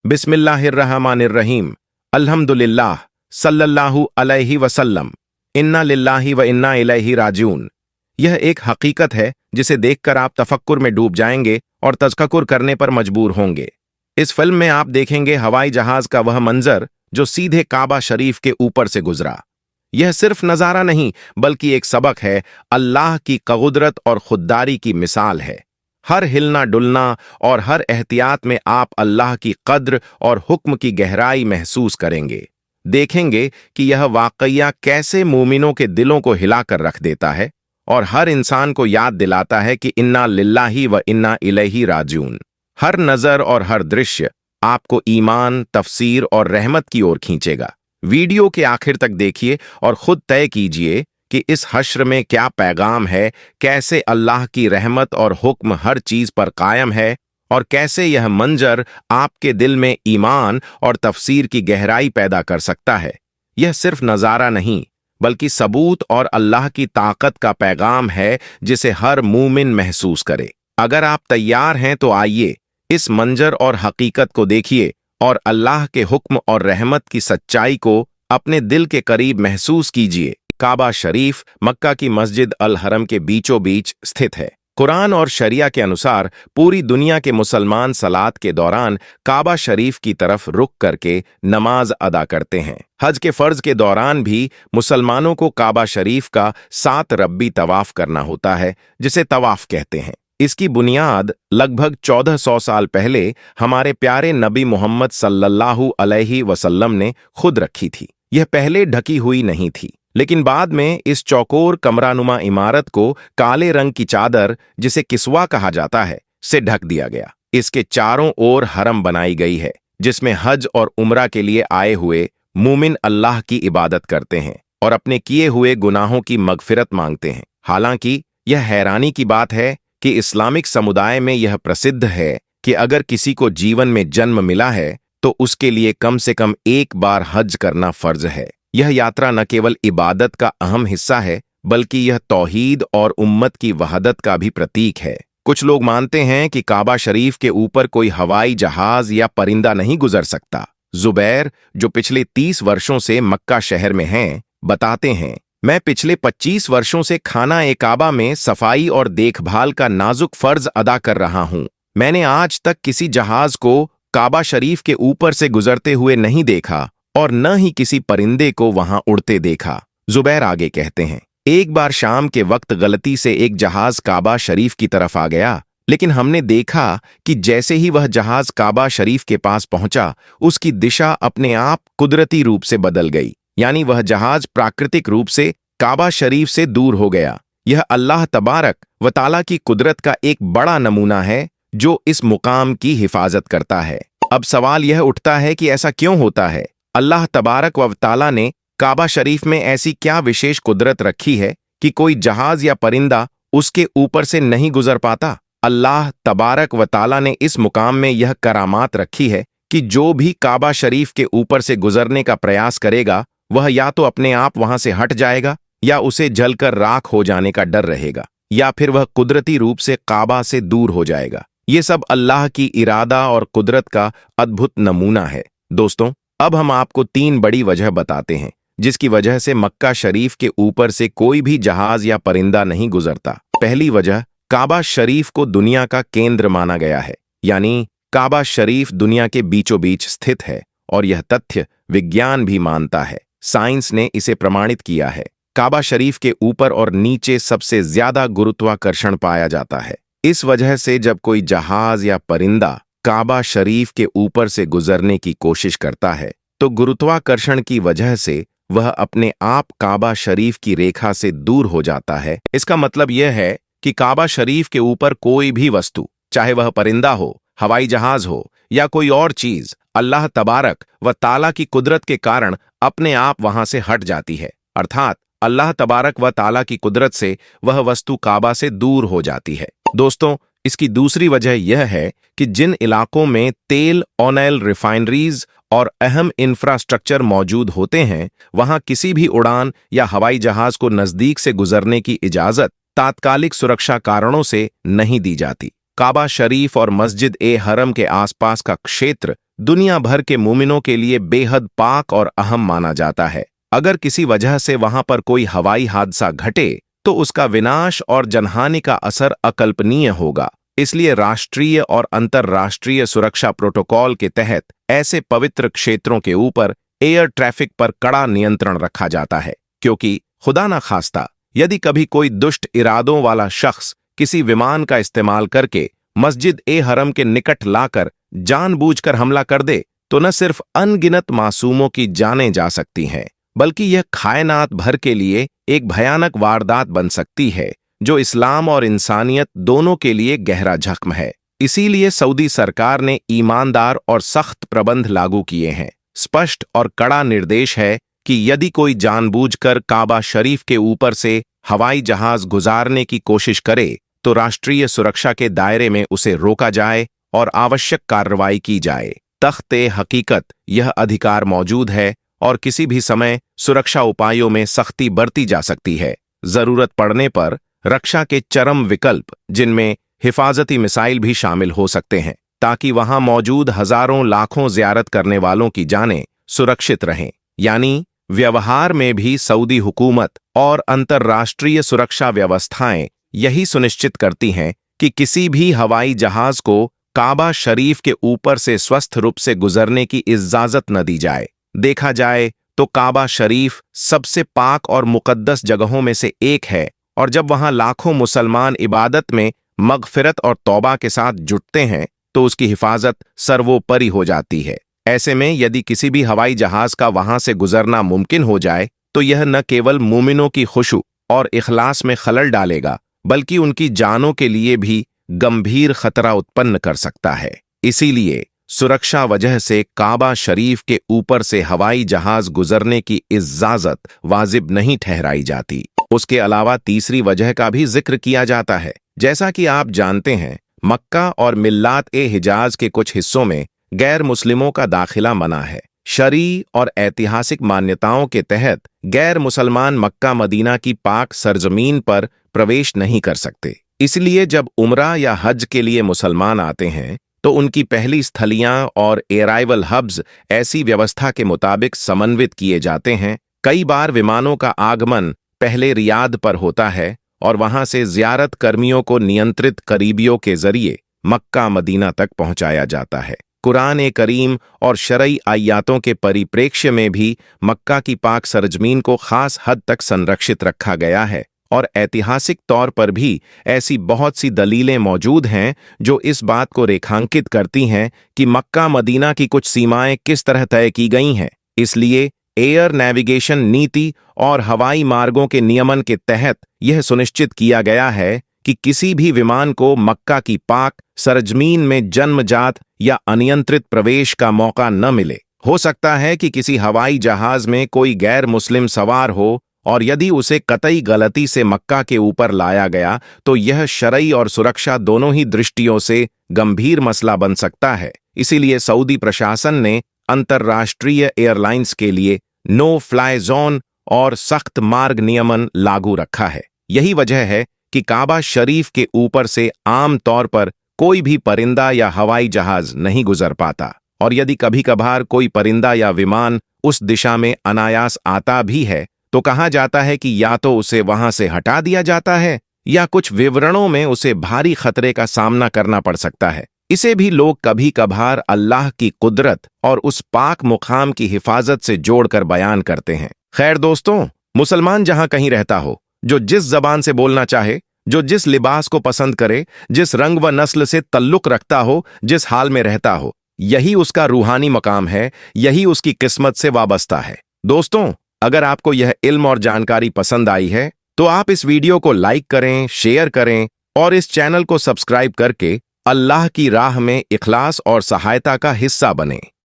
बिस्मिल्लाहिर्रहमानिर्रहीम। अल्हम्दुलिल्लाह सल्लल्लाहु अलैहि वसल्लम। इन्ना लिल्लाहि व इन्ना इलैहि राजिऊन। यह एक हकीकत है जिसे देखकर आप तफक्कुर में डूब जाएंगे और तज़क्कुर करने पर मजबूर होंगे। इस फिल्म में आप देखेंगे हवाई जहाज का वह मंजर जो सीधे काबा शरीफ के ऊपर से गुजरा। यह सिर्फ नजारा नहीं बल्कि एक सबक है, अल्लाह की कुदरत और खुददारी की मिसाल है। हर हिलना डुलना और हर एहतियात में आप अल्लाह की कद्र और हुक्म की गहराई महसूस करेंगे। देखेंगे कि यह वाकया कैसे मोमिनों के दिलों को हिलाकर रख देता है और हर इंसान को याद दिलाता है कि इन्ना लिल्लाहि व इन्ना इलैहि राजिऊन। हर नजर और हर दृश्य आपको ईमान, तफसीर और रहमत की ओर खींचेगा। वीडियो के आखिर तक देखिए और खुद तय कीजिए कि इस हश्र में क्या पैगाम है, कैसे अल्लाह की रहमत और हुक्म हर चीज पर कायम है और कैसे यह मंजर आपके दिल में ईमान और तफसीर की गहराई पैदा कर सकता है। यह सिर्फ नजारा नहीं बल्कि सबूत और अल्लाह की ताकत का पैगाम है जिसे हर मूमिन महसूस करे। अगर आप तैयार हैं तो आइए इस मंजर और हकीकत को देखिए और अल्लाह के हुक्म और रहमत की सच्चाई को अपने दिल के करीब महसूस कीजिए। काबा शरीफ मक्का की मस्जिद अल हरम के बीचों बीच स्थित है। कुरान और शरिया के अनुसार पूरी दुनिया के मुसलमान सलात के दौरान काबा शरीफ की तरफ रुख करके नमाज अदा करते हैं। हज के फर्ज के दौरान भी मुसलमानों को काबा शरीफ का 7 रब्बी तवाफ करना होता है, जिसे तवाफ कहते हैं। इसकी बुनियाद लगभग 1400 साल पहले हमारे प्यारे नबी मोहम्मद सल्लल्लाहु अलैहि वसल्लम ने खुद रखी थी। यह पहले ढकी हुई नहीं थी, लेकिन बाद में इस चौकोर कमरानुमा इमारत को काले रंग की चादर, जिसे किस्वा कहा जाता है, से ढक दिया गया। इसके चारों ओर हरम बनाई गई है जिसमें हज और उम्रा के लिए आए हुए मूमिन अल्लाह की इबादत करते हैं और अपने किए हुए गुनाहों की मगफिरत मांगते हैं। हालांकि यह हैरानी की बात है कि इस्लामिक समुदाय में यह प्रसिद्ध है कि अगर किसी को जीवन में जन्म मिला है तो उसके लिए कम से कम एक बार हज करना फर्ज है। यह यात्रा न केवल इबादत का अहम हिस्सा है बल्कि यह तौहीद और उम्मत की वहदत का भी प्रतीक है। कुछ लोग मानते हैं कि काबा शरीफ के ऊपर कोई हवाई जहाज या परिंदा नहीं गुजर सकता। जुबैर, जो पिछले 30 वर्षों से मक्का शहर में हैं, बताते हैं, मैं पिछले 25 वर्षों से खाना ए काबा में सफाई और देखभाल का नाजुक फर्ज अदा कर रहा हूं। मैंने आज तक किसी जहाज को काबा शरीफ के ऊपर से गुजरते हुए नहीं देखा और न ही किसी परिंदे को वहां उड़ते देखा। जुबैर आगे कहते हैं, एक बार शाम के वक्त गलती से एक जहाज काबा शरीफ की तरफ आ गया, लेकिन हमने देखा कि जैसे ही वह जहाज काबा शरीफ के पास पहुंचा, उसकी दिशा अपने आप कुदरती रूप से बदल गई, यानी वह जहाज प्राकृतिक रूप से काबा शरीफ से दूर हो गया। यह अल्लाह तबारक व ताला की कुदरत का एक बड़ा नमूना है जो इस मुकाम की हिफाजत करता है। अब सवाल यह उठता है कि ऐसा क्यों होता है? अल्लाह तबारक व ताला ने काबा शरीफ में ऐसी क्या विशेष कुदरत रखी है कि कोई जहाज या परिंदा उसके ऊपर से नहीं गुजर पाता? अल्लाह तबारक व ताला ने इस मुकाम में यह करामात रखी है कि जो भी काबा शरीफ के ऊपर से गुजरने का प्रयास करेगा वह या तो अपने आप वहां से हट जाएगा या उसे जलकर राख हो जाने का डर रहेगा, या फिर वह कुदरती रूप से काबा से दूर हो जाएगा। ये सब अल्लाह की इरादा और कुदरत का अद्भुत नमूना है। दोस्तों, अब हम आपको 3 बड़ी वजह बताते हैं जिसकी वजह से मक्का शरीफ के ऊपर से कोई भी जहाज या परिंदा नहीं गुजरता। पहली वजह, काबा शरीफ को दुनिया का केंद्र माना गया है, यानी काबा शरीफ दुनिया के बीचों बीच स्थित है और यह तथ्य विज्ञान भी मानता है। साइंस ने इसे प्रमाणित किया है। काबा शरीफ के ऊपर और नीचे सबसे ज्यादा गुरुत्वाकर्षण पाया जाता है। इस वजह से जब कोई जहाज या परिंदा काबा शरीफ के ऊपर से गुजरने की कोशिश करता है तो गुरुत्वाकर्षण की वजह से वह अपने आप काबा शरीफ की रेखा से दूर हो जाता है। इसका मतलब यह है कि काबा शरीफ के ऊपर कोई भी वस्तु, चाहे वह परिंदा हो, हवाई जहाज हो या कोई और चीज, अल्लाह तबारक व ताला की कुदरत के कारण अपने आप वहां से हट जाती है। अर्थात अल्लाह तबारक व ताला की कुदरत से वह वस्तु काबा से दूर हो जाती है। दोस्तों, इसकी दूसरी वजह यह है कि जिन इलाकों में तेल, ऑयल रिफाइनरीज और अहम इंफ्रास्ट्रक्चर मौजूद होते हैं, वहां किसी भी उड़ान या हवाई जहाज को नजदीक से गुजरने की इजाजत तात्कालिक सुरक्षा कारणों से नहीं दी जाती। काबा शरीफ और मस्जिद ए हरम के आसपास का क्षेत्र दुनिया भर के मोमिनों के लिए बेहद पाक और अहम माना जाता है। अगर किसी वजह से वहां पर कोई हवाई हादसा घटे तो उसका विनाश और जनहानि का असर अकल्पनीय होगा। इसलिए राष्ट्रीय और अंतर्राष्ट्रीय सुरक्षा प्रोटोकॉल के तहत ऐसे पवित्र क्षेत्रों के ऊपर एयर ट्रैफिक पर कड़ा नियंत्रण रखा जाता है, क्योंकि खुदा न खास्ता यदि कभी कोई दुष्ट इरादों वाला शख्स किसी विमान का इस्तेमाल करके मस्जिद ए हरम के निकट लाकर जानबूझकर हमला कर दे तो न सिर्फ अनगिनत मासूमों की जानें जा सकती हैं, बल्कि यह कायनात भर के लिए एक भयानक वारदात बन सकती है जो इस्लाम और इंसानियत दोनों के लिए गहरा जख्म है। इसीलिए सऊदी सरकार ने ईमानदार और सख्त प्रबंध लागू किए हैं। स्पष्ट और कड़ा निर्देश है कि यदि कोई जानबूझकर काबा शरीफ के ऊपर से हवाई जहाज गुजारने की कोशिश करे तो राष्ट्रीय सुरक्षा के दायरे में उसे रोका जाए और आवश्यक कार्रवाई की जाए। तख्ते हकीकत यह अधिकार मौजूद है और किसी भी समय सुरक्षा उपायों में सख्ती बरती जा सकती है। जरूरत पड़ने पर रक्षा के चरम विकल्प, जिनमें हिफाजती मिसाइल भी शामिल हो सकते हैं, ताकि वहां मौजूद हजारों लाखों जियारत करने वालों की जानें सुरक्षित रहें। यानी व्यवहार में भी सऊदी हुकूमत और अंतर्राष्ट्रीय सुरक्षा व्यवस्थाएं यही सुनिश्चित करती हैं कि किसी भी हवाई जहाज को काबा शरीफ के ऊपर से स्वस्थ रूप से गुजरने की इजाजत न दी जाए। देखा जाए तो काबा शरीफ सबसे पाक और मुकद्दस जगहों में से एक है, और जब वहां लाखों मुसलमान इबादत में मगफिरत और तौबा के साथ जुटते हैं तो उसकी हिफाजत सर्वोपरि हो जाती है। ऐसे में यदि किसी भी हवाई जहाज का वहां से गुजरना मुमकिन हो जाए तो यह न केवल मोमिनों की खुशू और इखलास में खलल डालेगा, बल्कि उनकी जानों के लिए भी गंभीर खतरा उत्पन्न कर सकता है। इसीलिए सुरक्षा वजह से काबा शरीफ के ऊपर से हवाई जहाज गुजरने की इजाजत वाजिब नहीं ठहराई जाती। उसके अलावा तीसरी वजह का भी जिक्र किया जाता है। जैसा कि आप जानते हैं, मक्का और मिल्लात ए हिजाज के कुछ हिस्सों में गैर मुस्लिमों का दाखिला मना है। शरई और ऐतिहासिक मान्यताओं के तहत गैर मुसलमान मक्का मदीना की पाक सरजमीन पर प्रवेश नहीं कर सकते। इसलिए जब उम्रा या हज के लिए मुसलमान आते हैं तो उनकी पहली स्थलियां और एराइवल हब्स ऐसी व्यवस्था के मुताबिक समन्वित किए जाते हैं। कई बार विमानों का आगमन पहले रियाद पर होता है और वहां से जियारत कर्मियों को नियंत्रित करीबियों के जरिए मक्का मदीना तक पहुंचाया जाता है। कुरान करीम और शरई आयातों के परिप्रेक्ष्य में भी मक्का की पाक सरजमीन को खास हद तक संरक्षित रखा गया है, और ऐतिहासिक तौर पर भी ऐसी बहुत सी दलीलें मौजूद हैं जो इस बात को रेखांकित करती हैं कि मक्का मदीना की कुछ सीमाएं किस तरह तय की गई हैं। इसलिए एयर नेविगेशन नीति और हवाई मार्गों के नियमन के तहत यह सुनिश्चित किया गया है कि किसी भी विमान को मक्का की पाक सरजमीन में जन्मजात या अनियंत्रित प्रवेश का मौका न मिले। हो सकता है कि किसी हवाई जहाज में कोई गैर मुस्लिम सवार हो, और यदि उसे कतई गलती से मक्का के ऊपर लाया गया तो यह शरई और सुरक्षा दोनों ही दृष्टियों से गंभीर मसला बन सकता है। इसीलिए सऊदी प्रशासन ने अंतर्राष्ट्रीय एयरलाइंस के लिए नो फ्लाई जोन और सख्त मार्ग नियमन लागू रखा है। यही वजह है कि काबा शरीफ के ऊपर से आम तौर पर कोई भी परिंदा या हवाई जहाज नहीं गुजर पाता, और यदि कभी कभार कोई परिंदा या विमान उस दिशा में अनायास आता भी है तो कहा जाता है कि या तो उसे वहां से हटा दिया जाता है या कुछ विवरणों में उसे भारी खतरे का सामना करना पड़ सकता है। इसे भी लोग कभी कभार अल्लाह की कुदरत और उस पाक मुकाम की हिफाजत से जोड़कर बयान करते हैं। खैर दोस्तों, मुसलमान जहां कहीं रहता हो, जो जिस जबान से बोलना चाहे, जो जिस लिबास को पसंद करे, जिस रंग व नस्ल से तल्लुक रखता हो, जिस हाल में रहता हो, यही उसका रूहानी मकाम है, यही उसकी किस्मत से वाबस्ता है। दोस्तों, अगर आपको यह इल्म और जानकारी पसंद आई है तो आप इस वीडियो को लाइक करें, शेयर करें और इस चैनल को सब्सक्राइब करके अल्लाह की राह में इखलास और सहायता का हिस्सा बनें।